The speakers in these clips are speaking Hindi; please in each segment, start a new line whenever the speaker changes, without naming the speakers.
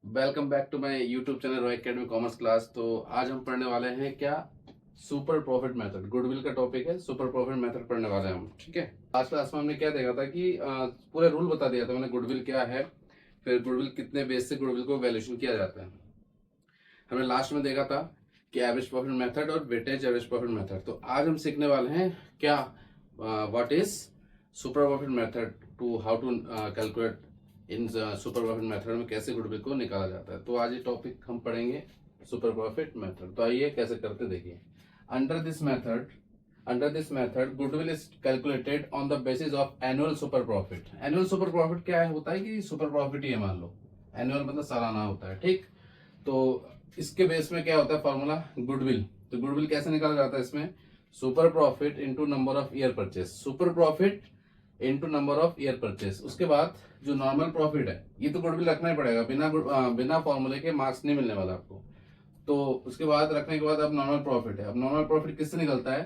Welcome back to my YouTube channel Roy academy commerce class. तो आज हम पढ़ने वाले हैं क्या, सुपर प्रॉफिट मेथड। गुडविल का टॉपिक है, सुपर प्रॉफिट मेथड पढ़ने वाले हैं हम। ठीक है, लास्ट क्लास में हमने क्या देखा था कि पूरे रूल बता दिया था मैंने, गुडविल क्या है, फिर गुडविल कितने बेस से गुडविल को वैल्यूएशन किया जाता है। हमने लास्ट में देखा था कि एवरेज प्रॉफिट मेथड और वेटेज एवरेज प्रॉफिट मेथड। तो आज हम सीखने वाले हैं क्या, what is super profit method, to how to calculate in super profit method में कैसे गुडविल को निकाला जाता है। तो आज ये टॉपिक हम पढ़ेंगे, सुपर प्रॉफिट मेथड। तो आइए कैसे करते देखिए। Under this method goodwill is calculated on the basis of annual super profit. Annual super profit क्या है, होता है कि सुपर प्रॉफिट ही है, मान लो एनुअल मतलब सालाना होता है। ठीक, तो इसके बेस में क्या होता है फॉर्मूला, गुडविल। तो गुडविल कैसे निकाला जाता है इसमें, super profit into number of year purchase, super profit into number of year purchase. उसके बाद जो नॉर्मल प्रॉफिट है, ये तो गुडविल रखना ही पड़ेगा, बिना फॉर्मूले के मार्क्स नहीं मिलने वाला आपको। तो उसके बाद रखने के बाद अब नॉर्मल प्रॉफिट है। अब नॉर्मल प्रॉफिट किससे निकलता है,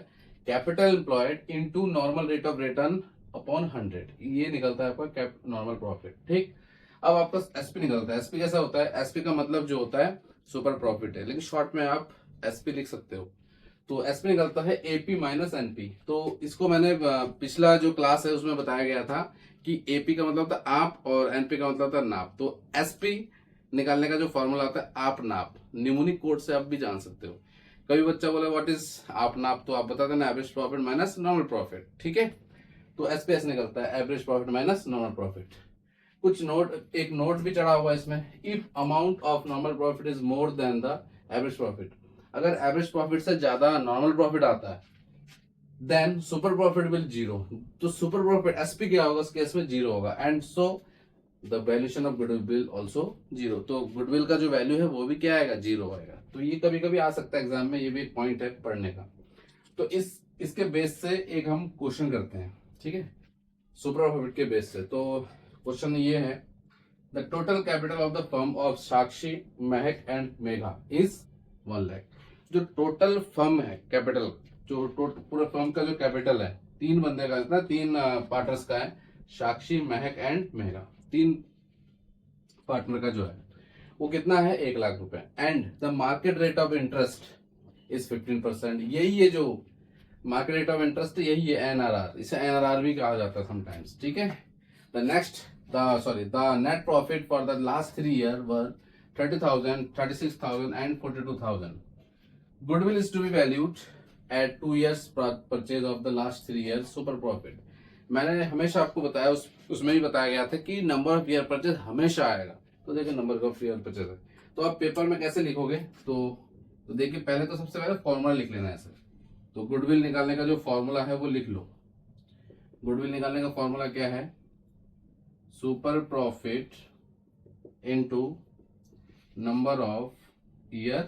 capital employed into normal rate of return upon 100, ये निकलता है आपका नॉर्मल प्रॉफिट। ठीक, अब आपका एसपी निकलता है। एसपी कैसा होता है, एसपी का मतलब जो होता है सुपर प्रॉफिट है, लेकिन शॉर्ट में आप एसपी लिख सकते हो। तो एसपी निकलता है एपी माइनस एनपी। तो इसको मैंने पिछला जो क्लास है उसमें बताया गया था कि एपी का मतलब था आप और एनपी का मतलब था नाप। तो एसपी निकालने का जो फॉर्मूला आता है आप नाप, निमोनिक कोड से आप भी जान सकते हो। कभी बच्चा बोले व्हाट इज आप नाप, तो आप बता देना average profit minus normal profit. ठीक है, तो एसपी ऐसे निकलता है average profit minus normal profit. कुछ नोट, एक नोट भी चढ़ा हुआ है इसमें, if amount of normal profit is more than the average profit. अगर एवरेज प्रॉफिट से ज्यादा नॉर्मल प्रॉफिट आता है then super profit will zero. तो सुपर प्रॉफिट एसपी क्या होगा, इस केस में जीरो होगा, and so the valuation of goodwill also zero. तो गुडविल का जो वैल्यू है वो भी क्या आएगा, जीरो आएगा। तो ये कभी कभी आ सकता है एग्जाम में, ये भी एक पॉइंट है पढ़ने का। तो इसके बेस से एक हम क्वेश्चन करते हैं। ठीक है, सुपर प्रॉफिट के बेस से। तो क्वेश्चन ये है, the total capital of the firm of Sakshi, Mehak and Megha is 1 lakh. जो टोटल फर्म है कैपिटल, जो पूरे फर्म का जो कैपिटल है, तीन बंदे का इतना, तीन पार्टनर्स का है, साक्षी महक एंड मेघा, तीन पार्टनर का जो है वो कितना है, 1 लाख रुपए। And the market rate of interest is 15%। यही है जो मार्केट रेट ऑफ इंटरेस्ट, यही है एनआरआर, इसे एनआरआर भी कहा जाता है समटाइम्स। ठीक है, the next the net profit for the last 3 years were 30,000, 36,000 and 42,000. Goodwill is to be valued at 2 years purchase of the last 3 years super profit. मैंने हमेशा आपको बताया, उसमें भी बताया गया था कि नंबर ऑफ ईयर परचेज हमेशा आएगा। तो देखिए नंबर ऑफ ईयर परचेज है, तो आप पेपर में कैसे लिखोगे, तो देखिए पहले तो सबसे पहले फॉर्मूला लिख लेना है ऐसे। तो गुडविल निकालने का जो फॉर्मूला है वो लिख लो। गुडविल निकालने का फॉर्मूला क्या है, super profit into number of year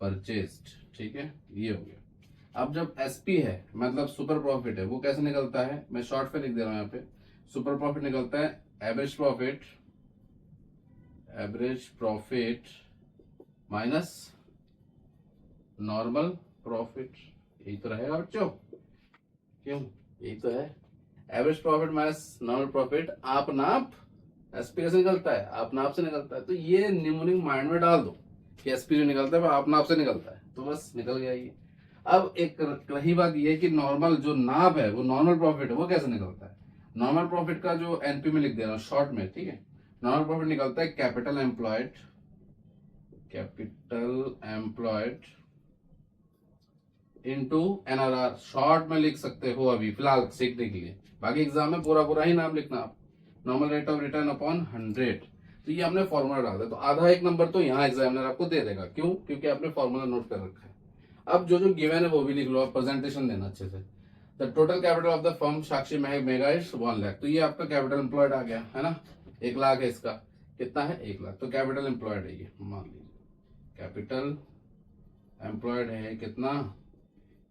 purchased. ठीक है, ये हो गया। अब जब एसपी है मतलब सुपर प्रॉफिट है, वो कैसे निकलता है, मैं शॉर्ट पे लिख दे रहा हूं यहाँ पे। सुपर प्रॉफिट निकलता है average profit minus normal profit. यही तो रहेगा बच्चों, क्यों, यही तो है average profit minus normal profit. आप नाप, एसपी कैसे निकलता है, आप नाप से निकलता है। तो ये निमोनिक माइंड में डाल दो कि एसपी जो निकलता है वो आप नाप से निकलता है, तो बस निकल गया ये। अब एक रही बात ये कि नॉर्मल जो नाप है वो नॉर्मल प्रॉफिट है, वो कैसे निकलता है। नॉर्मल प्रॉफिट का जो एनपी में लिख दे रहा हूँ शॉर्ट में। ठीक है, नॉर्मल प्रॉफिट निकलता है capital employed into NRR. Short में लिख सकते हो अभी फिलहाल सीखने के लिए, बाकी एग्जाम में पूरा पूरा ही नाम लिखना आप। Normal rate of return upon 100। तो ये हमने फॉर्मूला डाल दिया, तो आधा एक नंबर तो यहाँ एग्जामिनर आपको दे देगा। क्यों, क्योंकि आपने फॉर्मूला नोट कर रखा है। अब जो जो गिवन है वो भी लिख लो, आप प्रेजेंटेशन देना अच्छे से। The total capital of the firm Sakshi Mehak Megha is 1 lakh. तो ये आपका कैपिटल एम्प्लॉयड आ गया है ना, 1 लाख है इसका, कितना है 1 लाख। तो कैपिटल एम्प्लॉयड है ये, मान लीजिए कैपिटल एम्प्लॉयड है कितना,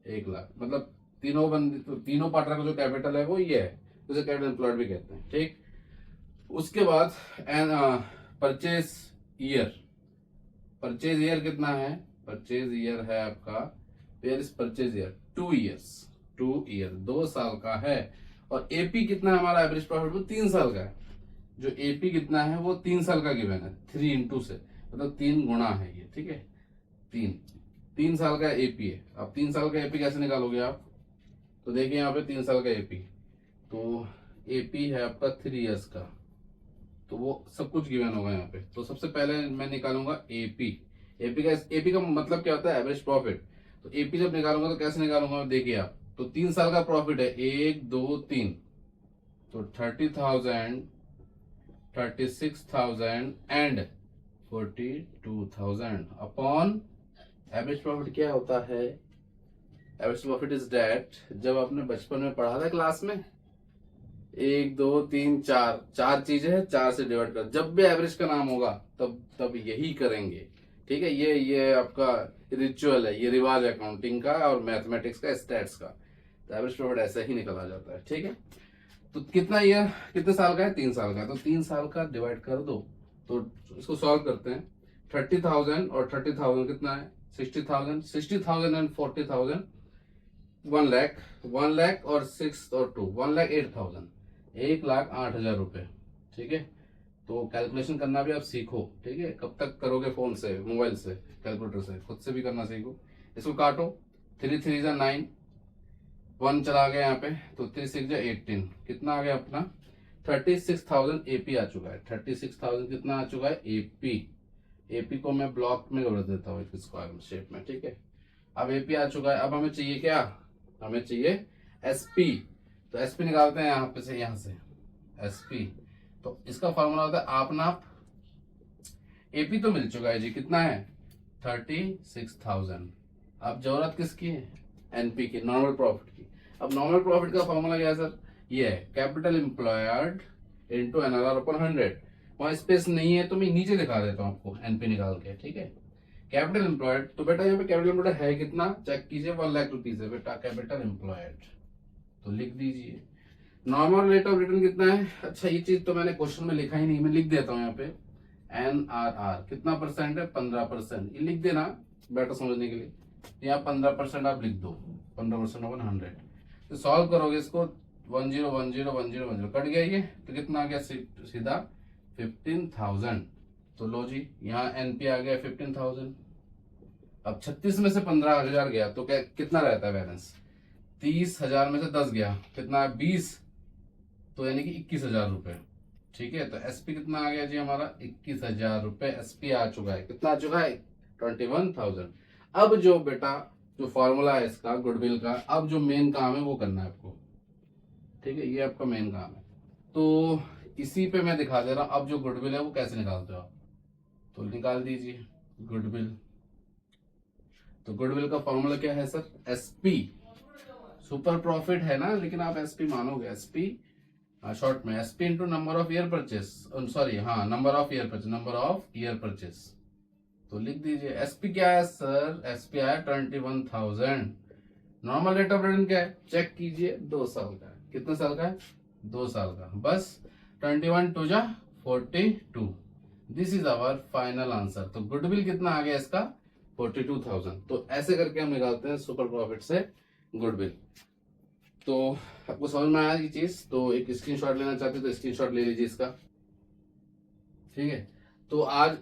1 लाख। मतलब तीनों बंदे, तो तीनों पार्टनर का जो कैपिटल है वो ये है, उसे कैपिटल एम्प्लॉयड भी कहते हैं। ठीक, उसके बाद परचेज ईयर, परचेज ईयर कितना है, परचेज ईयर है आपका, where is purchase year, 2 years, 2 year 2 साल का है। और एपी कितना है हमारा एवरेज प्रॉफिट, वो 3 साल का है। जो एपी कितना है वो 3 साल का गिवन है, 3 इंटू से, मतलब 3 गुना है ये, ठीक है। 3 साल का एपी है। अब 3 साल का एपी कैसे निकालोगे आप? तो देखिए यहाँ पे 3 साल का एपी, तो एपी है आपका 3 इयर्स का, तो वो सब कुछ गिवन होगा यहाँ पे। तो सबसे पहले मैं निकालूंगा एपी। एपी का मतलब क्या होता है? Average profit. तो एपी जब निकालूंगा तो कैसे निकालूंगा, देखिए आप, तो 3 साल का प्रॉफिट है 1 2 3, तो 30,000, 36,000 एंड 42,000 अपॉन एवरेज प्रॉफिट। क्या होता है एवरेज प्रॉफिट? इज डेट, जब आपने बचपन में पढ़ा था क्लास में, 1 2 3 4, 4 चीजें हैं, 4 से डिवाइड कर, जब भी एवरेज का नाम होगा तब तब यही करेंगे, ठीक है। ये आपका रिचुअल है, ये रिवाज अकाउंटिंग का और मैथमेटिक्स का, स्टैट्स का। तो एवरेज प्रॉफिट ऐसे ही निकला जाता है, ठीक है। तो कितना ईयर, कितने साल का है? 3 साल का। तो 3 साल का डिवाइड कर दो, तो इसको सॉल्व करते हैं। 30,000 और 30,000 कितना है? 60,000, 60,000 एंड 40,000, 1 लाख, 1 लाख और 6 और 2, 1,08,000, 1,08,000 रुपए, ठीक है। तो कैलकुलेशन करना भी आप सीखो, ठीक है। कब तक करोगे? फोन से, मोबाइल से, कैलकुलेटर से, खुद से भी करना सीखो। इसको काटो, 3 3 जा 9, 1 चला गया यहाँ पे, तो 3 6 जा 18, कितना आ गया अपना? 36,000 एपी आ चुका है। 36,000 कितना आ चुका है? एपी। एपी को मैं ब्लॉक में कर देता हूँ एक स्क्वायर शेप में, ठीक है। अब एपी आ चुका है। अब हमें चाहिए क्या? हमें चाहिए एसपी। तो एसपी निकालते हैं यहाँ पे से, यहाँ से एसपी। तो इसका फॉर्मूला होता है आप नाप। एपी तो मिल चुका है जी, कितना है? 36,000। अब जरूरत किसकी है? एनपी की, नॉर्मल प्रॉफिट की। अब नॉर्मल प्रॉफिट का फॉर्मूला क्या है सर? ये है capital employed into NRR upon 100। वहां स्पेस नहीं है तो मैं नीचे दिखा देता हूँ आपको एनपी निकाल के, ठीक है। कैपिटल एम्प्लॉयड, तो बेटा यहाँ पे कैपिटल एम्प्लॉयड है कितना? चेक कीजिए, 1 लाख रुपीज है बेटा कैपिटल एम्प्लॉयड, तो लिख दीजिए। नॉर्मल रेट ऑफ रिटर्न कितना है? अच्छा ये चीज तो मैंने क्वेश्चन में लिखा ही नहीं, मैं लिख देता हूँ यहाँ पे। एनआरआर कितना परसेंट है? 15%। ये लिख देना बेटर समझने के लिए। यहाँ 15% आप लिख दो, 15% अपन 100। तो सॉल्व करोगे इसको, 10 10 10 10 कट गया ये, तो कितना आ गया? सीधा 15,000। तो लो जी, यहाँ एनपी आ गया 15,000। अब 36 में से 15,000 गया तो क्या कितना रहता है बैलेंस? 30,000 में से 10 गया, कितना है? 20, तो यानी कि 21,000 रुपए, ठीक है। तो एसपी कितना आ गया जी हमारा? 21,000 रुपए एसपी आ चुका है। कितना आ चुका है? 21,000। अब जो बेटा जो फॉर्मूला है इसका गुडविल का, अब जो मेन काम है वो करना है आपको, ठीक है। ये आपका मेन काम है, तो इसी पे मैं दिखा दे रहा हूं। अब जो गुडविल है वो कैसे निकालते हो आप, तो निकाल दीजिए गुडविल। तो गुडविल का फॉर्मूला क्या है सर? एसपी। सुपर प्रॉफिट है ना, लेकिन आप एसपी मानोगे। एसपी शॉर्ट में, SP into number of year purchase, sorry हाँ, number of year purchase, number of year purchase. तो लिख दीजिए एसपी क्या है सर? एसपी आया 21,000। नॉर्मल रेट ऑफ रिटर्न क्या है? चेक कीजिए, 2 साल का है। कितने साल का है? 2 साल का, बस 21 2 जा 42। This is our final answer. तो गुडविल कितना आ गया इसका? 42,000। तो ऐसे करके हम निकालते हैं सुपर प्रॉफिट से गुडविल। तो आपको समझ में आया ये चीज? तो एक स्क्रीनशॉट लेना चाहते तो स्क्रीनशॉट ले लीजिए इसका, ठीक है। तो आज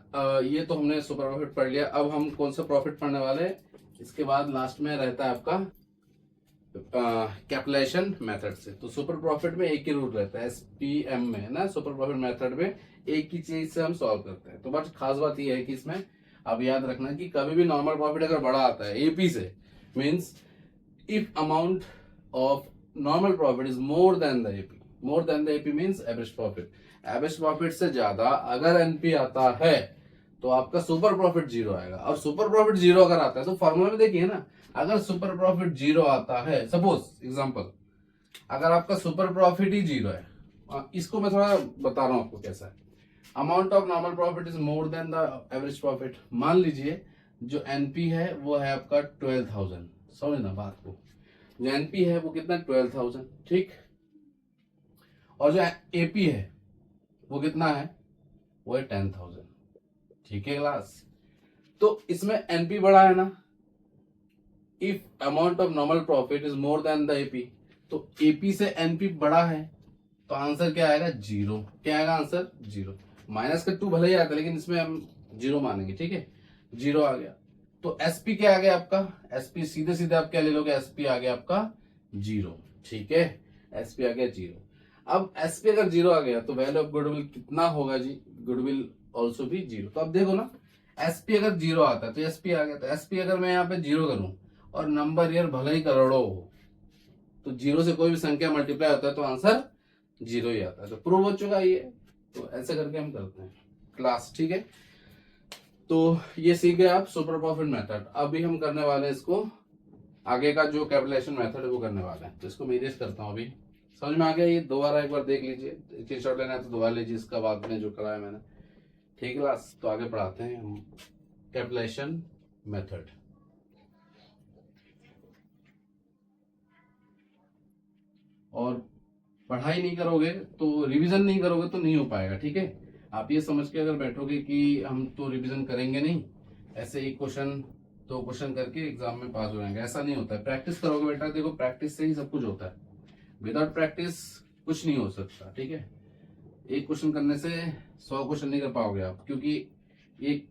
ये तो हमने सुपर प्रॉफिट पढ़ लिया। अब हम कौन सा प्रॉफिट पढ़ने वाले हैं? इसके बाद लास्ट में रहता है आपका कैलकुलेशन मेथड से। तो सुपर प्रॉफिट में एक ही रूल रहता है, एसपीएम में ना, सुपर प्रॉफिट मेथड में एक ही चीज से हम सॉल्व करते हैं। तो बस खास बात ये है कि इसमें अब याद रखना कि कभी भी नॉर्मल प्रॉफिट अगर बड़ा आता है एपी से, means if amount of normal profit is more than the AP, more than the AP means average profit, average profit से ज्यादा अगर एनपी आता है तो आपका सुपर प्रॉफिट 0 आएगा। और सुपर प्रॉफिट 0 अगर आता है तो फॉर्मूला में देखिए ना, अगर सुपर प्रॉफिट 0 आता है, सपोज एग्जांपल, अगर आपका सुपर प्रॉफिट ही 0 है, इसको मैं थोड़ा बता रहा हूं आपको कैसा है। Amount of normal profit is more than the average profit. मान लीजिए जो एनपी है वो है आपका 12,000, समझना बात को, जो एनपी है वो कितना? 12,000, ठीक। और जो एपी है वो कितना है? वो है 10,000, ठीक है क्लास। तो इसमें एनपी बड़ा है ना, if amount of normal profit is more than the AP, तो एपी से एनपी बड़ा है, तो आंसर क्या आएगा, 0। क्या आएगा आंसर, 0। माइनस का 2 भले ही आता है लेकिन इसमें हम 0 मानेंगे, ठीक है। 0 आ गया। तो एसपी क्या आ गया आपका, एसपी सीधे सीधे आप क्या ले लोगे, एसपी आ गया आपका 0, ठीक है। एसपी आ गया 0। अब एसपी अगर 0 आ गया तो वैल्यू ऑफ गुडविल कितना होगा जी, गुडविल ऑल्सो भी 0। तो अब देखो ना, एसपी अगर 0 आता है तो एसपी आ गया। तो एसपी अगर मैं यहाँ पे 0 करूं और नंबर ईयर भले ही करोड़ों हो, तो 0 से कोई भी संख्या मल्टीप्लाई होता है तो आंसर 0 ही आता है। तो प्रूव हो चुका ये। तो ऐसे करके हम करते हैं क्लास, ठीक है। तो ये सीख गए आप सुपर प्रॉफिट मेथड। अभी हम करने वाले हैं इसको, आगे का जो कैलकुलेशन मेथड है वो करने वाले हैं। तो इसको मैं इरेज करता हूँ। अभी समझ में आ गया, ये दोबारा एक बार देख लीजिए, स्क्रीनशॉट लेना है तो दोबारा लीजिए इसका बाद में जो कराया मैंने, ठीक है क्लास। तो आगे पढ़ाते हैं हम कैलकुलेशन मेथड। और पढ़ाई नहीं करोगे तो, रिवीजन नहीं करोगे तो नहीं हो पाएगा, ठीक है। आप ये समझ के अगर बैठोगे कि हम तो रिवीजन करेंगे नहीं, ऐसे एक क्वेश्चन 2 क्वेश्चन करके एग्जाम में पास हो जाएंगे, ऐसा नहीं होता है। प्रैक्टिस करोगे बेटा, देखो प्रैक्टिस से ही सब कुछ होता है। विदाउट प्रैक्टिस कुछ नहीं हो सकता, ठीक है। एक क्वेश्चन करने से 100 क्वेश्चन नहीं कर पाओगे आप, क्योंकि एक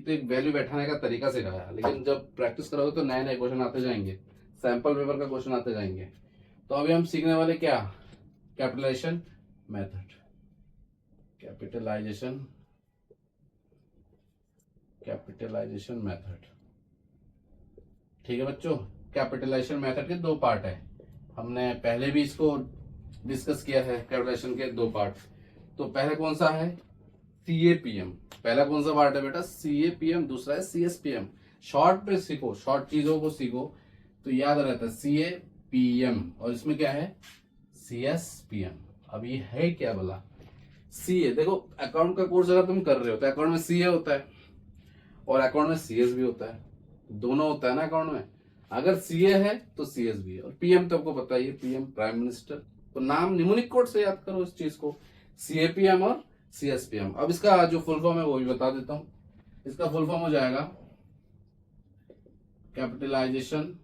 तो एक वैल्यू बैठाने का तरीका सिखाया, लेकिन जब प्रैक्टिस करोगे तो नए नए क्वेश्चन आते जाएंगे, सैंपल पेपर का क्वेश्चन आते जाएंगे। तो अभी हम सीखने वाले क्या, कैपिटलाइजेशन मेथड। कैपिटलाइजेशन मेथड, ठीक है बच्चों। कैपिटलाइजेशन मेथड के 2 पार्ट है, हमने पहले भी इसको डिस्कस किया है। कैपिटलाइजेशन के 2 पार्ट। तो पहला कौन सा है, CAPM। पहला कौन सा पार्ट है बेटा, CAPM। दूसरा है CSPM। शॉर्ट पे सीखो, शॉर्ट चीजों को सीखो तो याद रहता है, CAPM। और इसमें क्या है, CSPM। अब ये है क्या बोला, CA। देखो अकाउंट का कोर्स अगर तुम कर रहे हो तो अकाउंट में CA होता है और अकाउंट में CS भी होता है, दोनों होता है ना अकाउंट में। अगर CA है तो CS भी है। और PM तो आपको पता ही है, PM प्राइम मिनिस्टर। तो नाम निमोनिक कोड से याद करो इस चीज को, CAPM और CSPM। अब इसका जो फुल फॉर्म है वो भी बता देता हूं। इसका फुल फॉर्म हो जाएगा capitalization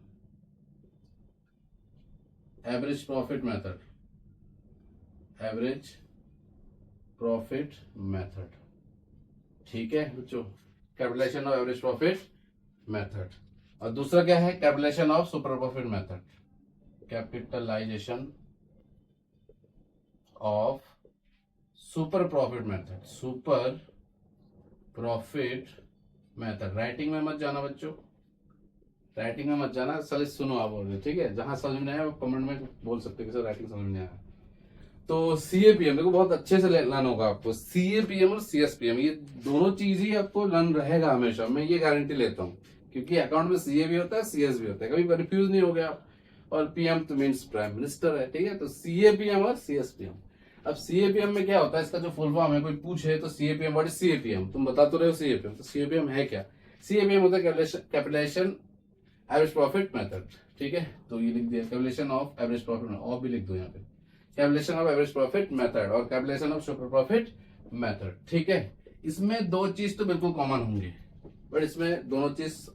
average profit method. Average profit method, ठीक है बच्चों। Capitalization of average profit method. और दूसरा क्या है, capitalization of super profit method. Capitalization of super profit method. Super profit method. Writing में मत जाना बच्चों, राइटिंग में मत जाना, चलिए सुनो आप बोल, ठीक है। जहां समझ में आया वो कमेंट में बोल सकते हैं कि सर राइटिंग समझ में आया। तो CAPM देखो बहुत अच्छे से लर्न होगा आपको। CAPM और CSPM ये दोनों चीज ही आपको लर्न रहेगा हमेशा, मैं ये गारंटी लेता हूँ। क्योंकि अकाउंट में CA भी होता है, CS भी होता है, कभी कंफ्यूज नहीं हो गया आप। और PM तो मीन्स प्राइम मिनिस्टर है, ठीक है। तो CAPM और CSPM। अब CAPM में क्या होता है, इसका जो फुल फॉर्म है, कोई पूछे तो CAPM व्हाट इज CAPM, तुम बता तो रहे हो CAPM, तो CAPM है क्या। CAPM होता है कैपिटलाइजेशन एवरेज प्रॉफिट मेथड, ठीक है। तो ये लिख दिया, capitalisation of average profit, of भी लिख दो यहाँ पे, capitalisation of average profit method और capitalisation of super profit method, ठीक है। इसमें 2 चीज तो बिल्कुल कॉमन होंगे, बट इसमें दोनों चीज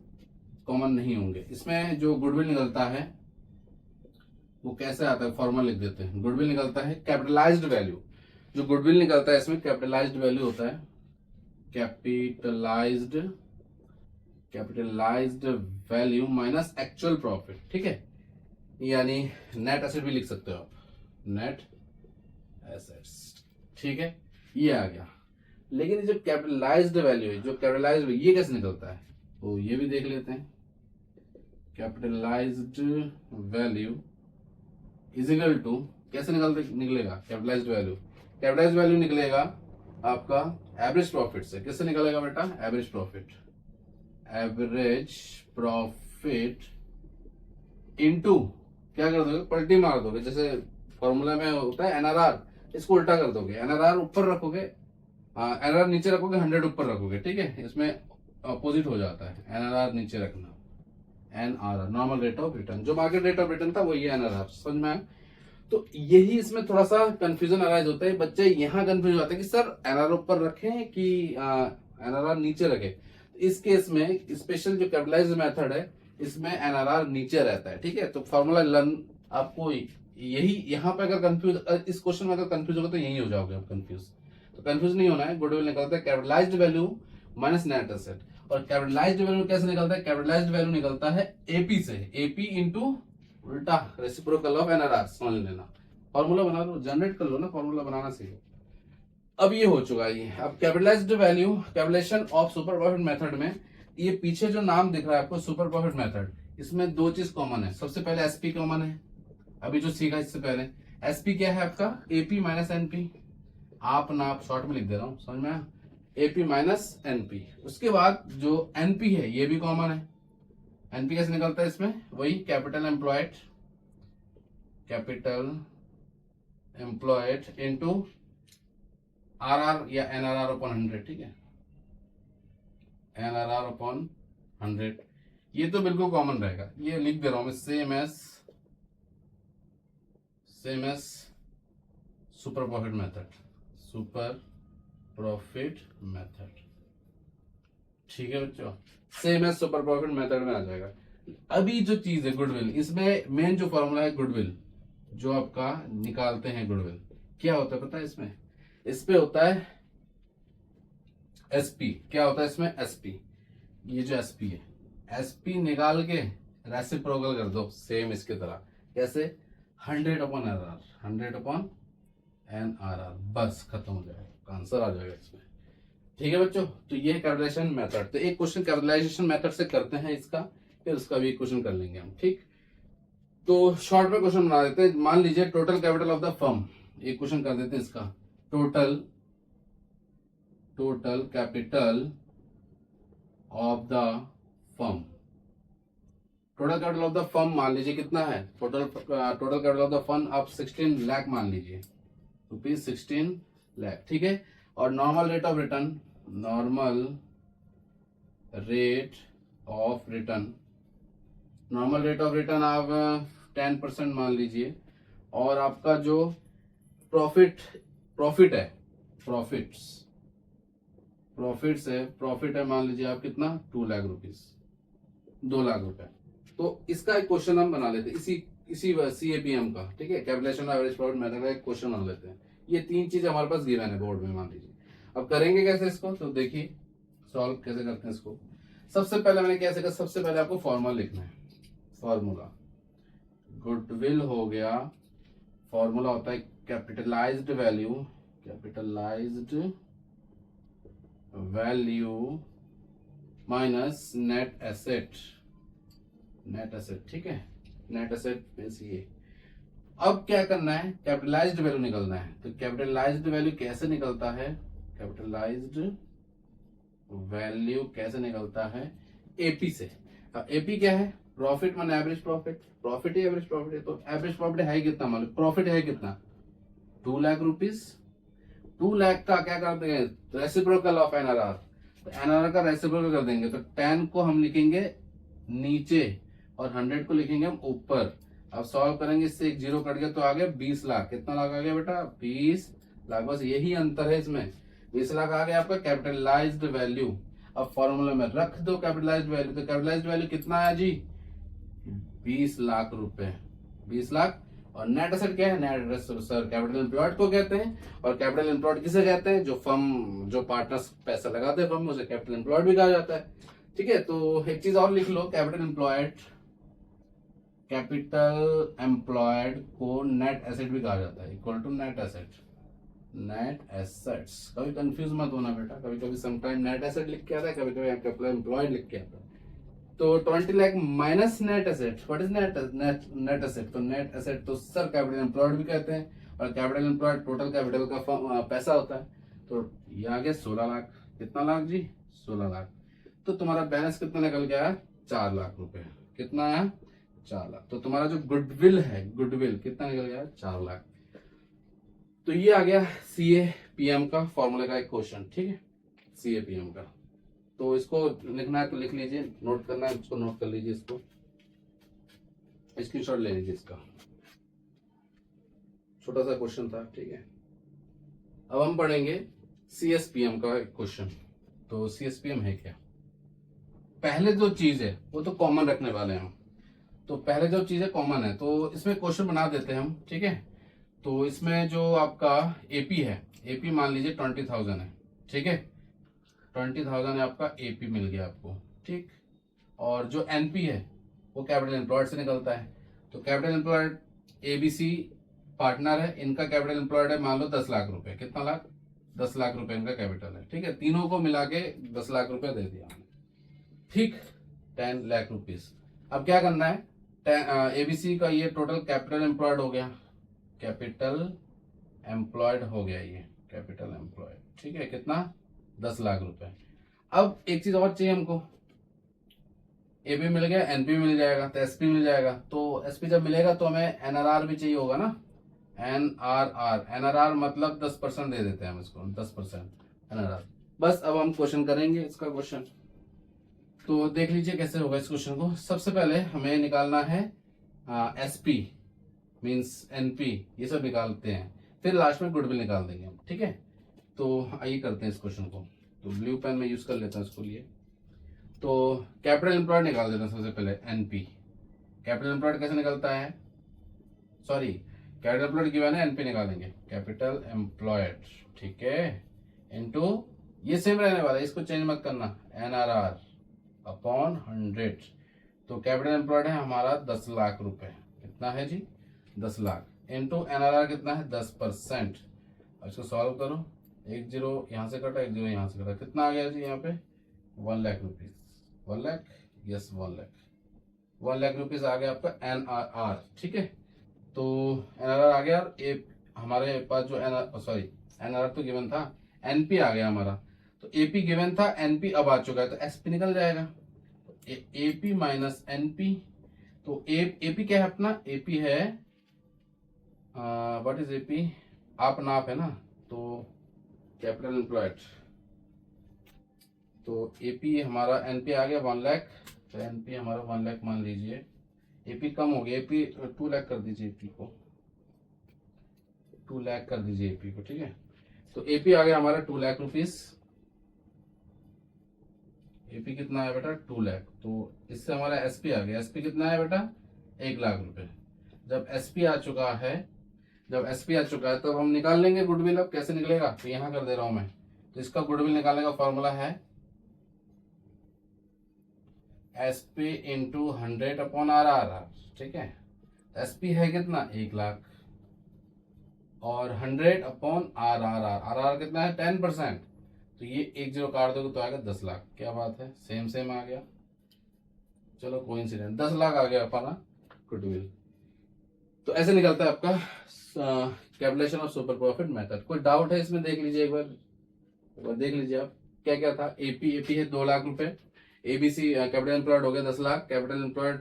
कॉमन नहीं होंगे। इसमें जो गुडविल निकलता है वो कैसे आता है, फॉर्मूला लिख देते हैं। गुडविल निकलता है कैपिटलाइज्ड वैल्यू, जो गुडविल निकलता है इसमें कैपिटलाइज्ड वैल्यू होता है, capitalised value minus actual profit, ठीक है। यानी नेट एसेट भी लिख सकते हो आप, नेट एसेट्स, ठीक है। ये आ गया। लेकिन ये जो कैपिटलाइज्ड वैल्यू है, जो कैपिटलाइज्ड ये कैसे निकलता है, तो ये भी देख लेते हैं। Capitalized value is equal to, कैसे निकलेगा कैपिटलाइज्ड वैल्यू, कैपिटलाइज्ड वैल्यू निकलेगा आपका एवरेज प्रॉफिट से। किससे निकलेगा बेटा, average profit. Average profit into क्या कर दोगे, पलटी मार दोगे, जैसे फॉर्मूला में होता है NRR, इसको उल्टा कर दोगे। NRR ऊपर रखोगे, NRR नीचे रखोगे, 100 ऊपर रखोगे, ठीक है। इसमें अपोजिट हो जाता है, NRR नीचे रखना, NRR normal rate of return, जो मार्केट रेट ऑफ रिटर्न था वही NRR, समझ में आया। तो यही इसमें थोड़ा सा कंफ्यूजन अराइज होता है, बच्चे यहाँ कंफ्यूज होते हैं कि सर NRR ऊपर रखें कि NRR नीचे रखें। इस केस में स्पेशल जो कैपिटलाइज्ड मेथड है इसमें NRR नीचे रहता है, ठीक है। तो फॉर्मूला लर्न आपको यही यहाँ पे अगर कंफ्यूज, इस क्वेश्चन में अगर कंफ्यूज होगा तो यही हो जाओगे आप कंफ्यूज। तो कंफ्यूज नहीं होना है। गुडविल निकलता है capitalised value minus net asset. और कैपिटलाइज्ड वैल्यू कैसे निकलता है? कैपिटलाइज्ड वैल्यू निकलता है एपी से, एपी इंटू उल्टा रेसिप्रोकल ऑफ एनआरआर। समझ लेना, फॉर्मूला बना लो, जनरेट कर लो ना, फॉर्मूला बनाना सीखो। अब ये हो चुका है। ये अब capitalized value, capitalization of super profit method में ये पीछे जो नाम दिख रहा है आपको सुपर प्रॉफिट मेथड, इसमें दो चीज कॉमन है। सबसे पहले एसपी कॉमन है, अभी जो सीखा इससे पहले। एसपी क्या है आपका? AP minus NP. आप ना आप शॉर्ट में लिख दे रहा हूं, समझ में आया? AP minus NP. उसके बाद जो एनपी है ये भी कॉमन है। एनपी कैसे निकलता है इसमें? वही capital employed, capital employed into RR या एनआरआर अपॉन 100। ठीक है, एनआरआर अपॉन 100। ये तो बिल्कुल कॉमन रहेगा, ये लिख दे रहा हूं मैं, same S super profit method, super profit method. ठीक है बच्चों, same S super profit method में आ जाएगा। अभी जो चीज है गुडविल, इसमें मेन जो फॉर्मूला है गुडविल, जो आपका निकालते हैं गुडविल, क्या होता है पता है इसमें? इस पे होता है एसपी। क्या होता है इसमें? एसपी। ये जो एसपी है, एसपी निकाल के रेसिप्रोकल कर दो सेम इसके तरह। कैसे? 100 अपॉन एनआरआर, 100 अपॉन एनआरआर, बस खत्म हो जाएगा, आंसर आ जाएगा इसमें। ठीक है बच्चों, तो ये कैपिटलाइजेशन मेथड। तो एक क्वेश्चन कैपिटलाइजेशन मेथड से करते हैं इसका, फिर उसका भी एक क्वेश्चन कर लेंगे हम। ठीक, तो शॉर्ट में क्वेश्चन बना देते हैं। मान लीजिए total capital of the firm, एक क्वेश्चन कर देते हैं इसका। Total capital of the firm, total capital of the firm मान लीजिए कितना है? Total capital of the firm आप 16 लाख मान लीजिए, रुपीज 16 लाख। ठीक है, और normal rate of return, normal rate of return आप 10% मान लीजिए। और आपका जो प्रॉफिट है, प्रॉफिट है मान लीजिए आप कितना? 2 लाख रुपीज, 2 लाख रुपए। तो इसका एक क्वेश्चन हम बना लेते हैं इसी CAPM का। ठीक है, कैपिटलाइजेशन एवरेज प्रॉफिट मेथड का एक क्वेश्चन बना लेते हैं। ये 3 चीज हमारे पास गिवन है बोर्ड में, मान लीजिए। अब करेंगे कैसे इसको? तो देखिए सॉल्व कैसे करते हैं इसको। सबसे पहले मैंने कैसे कहा? सबसे पहले आपको फॉर्मूला लिखना है। फॉर्मूला गुडविल हो गया, फॉर्मूला होता है capitalised value minus net asset. ठीक है, नेट एसेट मींस ये। अब क्या करना है? कैपिटलाइज्ड वैल्यू निकलना है। तो कैपिटलाइज्ड वैल्यू कैसे निकलता है? कैपिटलाइज्ड वैल्यू कैसे निकलता है? एपी से। एपी क्या है? प्रॉफिट माने एवरेज प्रॉफिट, प्रॉफिट ही एवरेज प्रॉफिट है। तो एवरेज प्रॉफिट है कितना? मालूम? प्रॉफिट है कितना? 2 लाख रुपीज। 2 लाख का क्या करते हैं? Reciprocal of NRR. तो एनआरआर का रेसिप्रोकल कर देंगे, तो 10 को हम लिखेंगे नीचे और 100 को लिखेंगे हम ऊपर। अब सॉल्व करेंगे, इससे एक जीरो कट गया तो आ गया 20 लाख। कितना लाख आ गया बेटा? 20 लाख। बस यही अंतर है इसमें, 20 लाख आ गया आपका कैपिटलाइज्ड वैल्यू। अब फॉर्मूला में रख दो कैपिटलाइज्ड वैल्यू। तो कैपिटलाइज्ड वैल्यू कितना आया जी? 20 लाख रुपए, 20 लाख। और नेट एसेट क्या है? Net asset sir capital employed को कहते हैं। और कैपिटल एम्प्लॉयड किसे कहते हैं? जो फर्म, जो पार्टनर्स पैसा लगाते हैं फर्म में, उसे कैपिटल एम्प्लॉयड भी कहा जाता है। ठीक है, तो एक चीज और लिख लो, कैपिटल एम्प्लॉयड को नेट एसेट भी कहा जाता है, इक्वल टू नेट एसेट्स। कभी कंफ्यूज मत होना बेटा, कभी कभी समटाइम नेट एसेट लिख के आता है, कभी कभी कैपिटल एम्प्लॉयड लिख के आता है। तो 20 lakh minus net asset, what is net asset? तो नेट एसेट तो सर कैपिटल एम्प्लॉयड भी कहते हैं। और कैपिटल एम्प्लॉयड टोटल कैपिटल का पैसा होता है। तो ये आ गया 16 लाख। कितना लाख जी? 16 लाख। तो तुम्हारा बैलेंस कितना निकल गया? 4 लाख रुपए। कितना आया? 4 लाख। तो तुम्हारा जो गुडविल है, गुडविल कितना निकल गया? 4 लाख। तो ये आ गया CAPM का फॉर्मूले का एक क्वेश्चन। ठीक है, CAPM का। तो इसको लिखना है तो लिख लीजिए, नोट करना है इसको, नोट कर लीजिए इसको, स्क्रीनशॉट ले लीजिए इसका। छोटा सा क्वेश्चन था। ठीक है, अब हम पढ़ेंगे CSPM का एक क्वेश्चन। तो CSPM है क्या? पहले जो चीज है वो तो कॉमन रखने वाले हैं हम। तो पहले जो चीजें कॉमन है तो इसमें क्वेश्चन बना देते हैं हम, ठीक है। तो इसमें जो आपका एपी है, एपी मान लीजिए 20,000 है, ठीक है। 20,000 है आपका एपी मिल गया आपको, ठीक। और जो एनपी है वो कैपिटल एम्प्लॉयड से निकलता है। तो कैपिटल एम्प्लॉयड एबीसी पार्टनर है, इनका कैपिटल एम्प्लॉयड है मान लो 10 लाख रुपए। कितना लाख? 10 लाख रुपए इनका कैपिटल है, ठीक है। तीनों को मिला के 10 लाख रुपए दे दिया, ठीक। 10 लाख रुपीज। अब क्या करना है, एबीसी का ये टोटल कैपिटल एम्प्लॉयड हो गया, कैपिटल एम्प्लॉयड हो गया ये कैपिटल एम्प्लॉयड, ठीक है। कितना? 10 लाख रुपए। अब एक चीज और चाहिए हमको, एपी मिल गया, एनपी मिल जाएगा, तो एसपी मिल जाएगा। तो एसपी जब मिलेगा तो हमें एनआरआर भी चाहिए होगा ना, एनआरआर। एनआरआर मतलब 10% दे देते हैं हम इसको, 10% एनआरआर। बस अब हम क्वेश्चन करेंगे इसका क्वेश्चन। तो देख लीजिए कैसे होगा इस क्वेश्चन को। सबसे पहले हमें निकालना है एसपी मीन्स एनपी, ये सब निकालते हैं, फिर लास्ट में गुडविल निकाल देंगे हम, ठीक है। तो आइए करते हैं इस क्वेश्चन को। तो ब्लू पेन में यूज कर लेता हूँ इसको लिए। तो कैपिटल एम्प्लॉयड निकाल देते हैं सबसे पहले, एनपी। कैपिटल एम्प्लॉयड कैसे निकलता है, सॉरी कैपिटल एम्प्लॉयड गिवन है, एनपी निकालेंगे, कैपिटल एम्प्लॉयड, ठीक है, इनटू ये सेम रहने वाला है, इसको चेंज मत करना, एनआरआर अपॉन 100। तो कैपिटल एम्प्लॉयड है हमारा 10 लाख रुपए, कितना है जी? 10 लाख, इनटू एनआरआर कितना है? 10%। इसको सॉल्व करो, 1 0 यहाँ से कटा, 1 0 यहाँ से कटा, कितना आ गया जी यहाँ पे? 1 lakh rupees. 1 lakh, yes 1 lakh, 1 lakh rupees आ गया आपका एनआरआर, ठीक है। तो एनआरआर आ गया। हमारे पास जो एनआरआर तो गिवन था, एनपी आ गया हमारा। तो एपी गिवन था, एनपी अब आ चुका है, तो एसपी निकल जाएगा। AP minus NP. तो एपी क्या है अपना? एपी है व्हाट इज एपी? आप नाप है ना, तो कैपिटल एम्प्लॉयड। तो एपी हमारा, एनपी आ गया 1 लाख, तो एनपी हमारा 1 लाख मान लीजिए। एपी कम हो गया, एपी 2 लाख कर दीजिए, एपी को 2 लाख कर दीजिए एपी को, ठीक है। तो एपी आ गया हमारा 2 लाख रुपीज। एपी कितना है बेटा? 2 लाख। तो इससे हमारा एसपी आ गया, एसपी कितना है बेटा? 1 लाख रुपए। जब एसपी आ चुका है, जब एसपी आ चुका है तब हम निकाल लेंगे गुडविल। अब कैसे निकलेगा? तो यहाँ कर दे रहा हूं मैं। तो इसका गुडविल निकालने का फॉर्मूला है एसपी इंटू 100 अपॉन आरआर, ठीक है। एसपी है कितना? 1 लाख, और 100 अपॉन आरआर। आरआर कितना है? 10%। तो ये 1 0 काट दोगे तो आएगा 10 लाख। क्या बात है, सेम सेम आ गया। चलो कोइंसिडेंट, 10 लाख आ गया अपना गुडविल। तो ऐसे निकलता है आपका calculation of super profit method. कोई डाउट है इसमें? देख लीजिए एक बार देख लीजिए आप क्या क्या था। एपी है 2 लाख रुपए, एबीसी कैपिटल एम्प्लॉयड हो गया 10 लाख, कैपिटल एम्प्लॉयड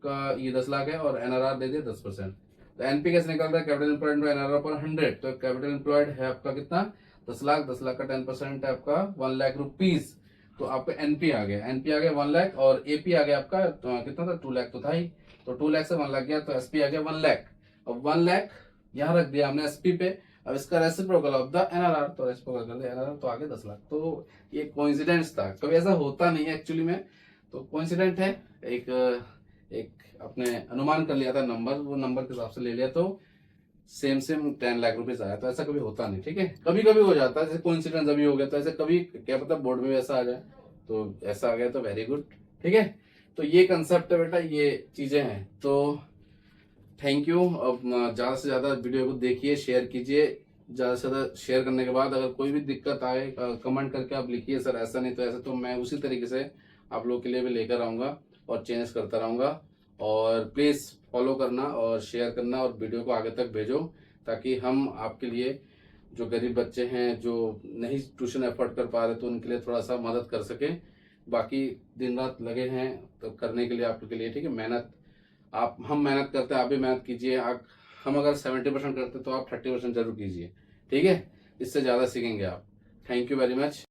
का ये 10 लाख है, और एनआरआर दे दिया 10%। तो एनपी कैसे निकल रहा है? कैपिटल एम्प्लॉयड एनआरआर पर 100। तो कैपिटल एम्प्लॉयड है आपका कितना? 10 लाख, 10 लाख का 10% है आपका 1 लाख रुपीज। तो आपका एनपी आ गया, एनपी आ गया 1 लाख, और एपी आ गया आपका कितना था? 2 लाख तो था ही। तो 2 लाख से 1 लाख गया, तो एसपी आ गया 1 लाख। अब 1 लाख यहाँ रख दिया हमने एसपी पे। अब इसका रेसिप्रोकल ऑफ द एनआरआर, तो रेसिप्रोकल कर दिया एनआरआर, तो आगे 10 लाख। तो ये कोइंसिडेंस था, कभी ऐसा होता नहीं है एक्चुअली में, तो कोइंसिडेंट है। एक अपने अनुमान कर लिया था नंबर, वो नंबर के हिसाब से ले लिया, तो सेम 10 लाख रुपीज आया। तो ऐसा कभी होता नहीं, ठीक है। कभी कभी हो जाता है, जैसे कोइंसिडेंस अभी हो गया, तो ऐसे कभी क्या पता बोर्ड में ऐसा आ जाए। तो ऐसा आ गया तो वेरी गुड, ठीक है। तो ये कंसेप्ट है बेटा, ये चीजें हैं। तो थैंक यू। अब ज्यादा से ज्यादा वीडियो को देखिए, शेयर कीजिए। ज्यादा से ज्यादा शेयर करने के बाद अगर कोई भी दिक्कत आए कमेंट करके आप लिखिए, सर ऐसा नहीं तो ऐसा, तो मैं उसी तरीके से आप लोग के लिए भी लेकर आऊंगा और चेंज करता रहूंगा। और प्लीज फॉलो करना और शेयर करना और वीडियो को आगे तक भेजो, ताकि हम आपके लिए, जो गरीब बच्चे हैं जो नहीं ट्यूशन एफोर्ड कर पा रहे, तो उनके लिए थोड़ा सा मदद कर सके। बाकी दिन रात लगे हैं तो करने के लिए आपके लिए, ठीक है। मेहनत हम मेहनत करते हैं, आप भी मेहनत कीजिए। हम अगर 70% करते तो आप 30% जरूर कीजिए, ठीक है। इससे ज़्यादा सीखेंगे आप। Thank you very much.